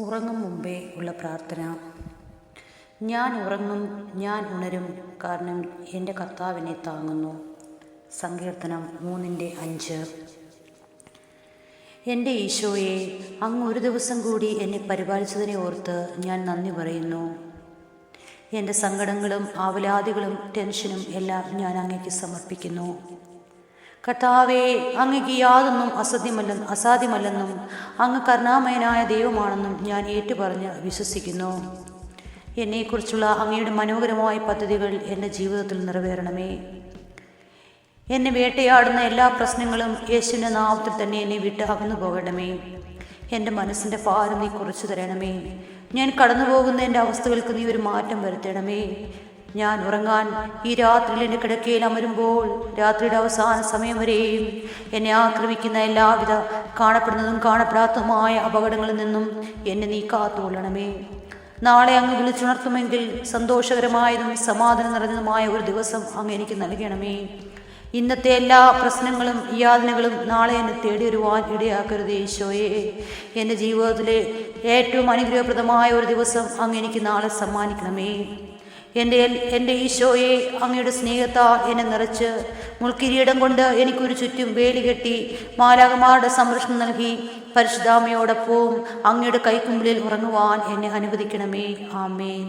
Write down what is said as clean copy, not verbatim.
ഉറങ്ങും മുമ്പേ ഉള്ള പ്രാർത്ഥന. ഞാൻ ഉറങ്ങും, ഞാൻ ഉണരും, കാരണം എൻ്റെ കർത്താവ് എന്നെ താങ്ങുന്നു. സങ്കീർത്തനം 3:5. എൻ്റെ ഈശോയെ, അങ്ങ് ഒരു ദിവസം കൂടി എന്നെ പരിപാലിച്ചതിനെ ഓർത്ത് ഞാൻ നന്ദി പറയുന്നു. എൻ്റെ സങ്കടങ്ങളും ആവലാതികളും ടെൻഷനും എല്ലാം ഞാൻ അങ്ങേക്ക് സമർപ്പിക്കുന്നു. കർത്താവേ, അങ്ങയ്ക്ക് യാതൊന്നും അസാധ്യമല്ലെന്നും അങ്ങ് കരുണാമയനായ ദൈവമാണെന്നും ഞാൻ ഏറ്റുപറഞ്ഞ് വിശ്വസിക്കുന്നു. എന്നെക്കുറിച്ചുള്ള അങ്ങയുടെ മനോഹരമായ പദ്ധതികൾ എൻ്റെ ജീവിതത്തിൽ നിറവേറണമേ. എന്നെ വേട്ടയാടുന്ന എല്ലാ പ്രശ്നങ്ങളും യേശുവിൻ്റെ നാമത്തിൽ തന്നെ എന്നെ വിട്ട് അകന്നു പോകണമേ. എൻ്റെ മനസ്സിൻ്റെ ഭാരം നീ കുറച്ചു തരണമേ. ഞാൻ കടന്നു പോകുന്ന എൻ്റെ അവസ്ഥകൾക്ക് നീ ഒരു മാറ്റം വരുത്തണമേ. ഞാൻ ഉറങ്ങാൻ ഈ രാത്രിയിൽ എൻ്റെ കിടക്കയിൽ അമരുമ്പോൾ രാത്രിയുടെ അവസാന സമയം വരെയും എന്നെ ആക്രമിക്കുന്ന എല്ലാവിധ കാണപ്പെടുന്നതും കാണപ്പെടാത്തതുമായ അപകടങ്ങളിൽ നിന്നും എന്നെ നീ കാത്തുകൊള്ളണമേ. നാളെ അങ്ങ് വിളിച്ചുണർത്തുമെങ്കിൽ സന്തോഷകരമായതും സമാധാനം നിറഞ്ഞതുമായ ഒരു ദിവസം അങ്ങ് എനിക്ക് നൽകണമേ. ഇന്നത്തെ എല്ലാ പ്രശ്നങ്ങളും യാതനകളും നാളെ എന്നെ തേടി വരുവാൻ ഇടയാക്കരുത് ഈശോയെ. എൻ്റെ ജീവിതത്തിലെ ഏറ്റവും അനുഗ്രഹപ്രദമായ ഒരു ദിവസം അങ്ങ് എനിക്ക് നാളെ സമ്മാനിക്കണമേ. എൻ്റെ ഈശോയെ, അങ്ങയുടെ സ്നേഹത്താൽ എന്നെ നിറച്ച് മുൾക്കിരീടം കൊണ്ട് എനിക്കൊരു ചുറ്റും വേലി കെട്ടി മാലാഖമാരുടെ സംരക്ഷണം നൽകി പരിശുദ്ധാമ്മയോടൊപ്പവും അങ്ങയുടെ കൈക്കുമ്പിളിൽ ഉറങ്ങുവാൻ എന്നെ അനുവദിക്കണമേ. ആമേൻ.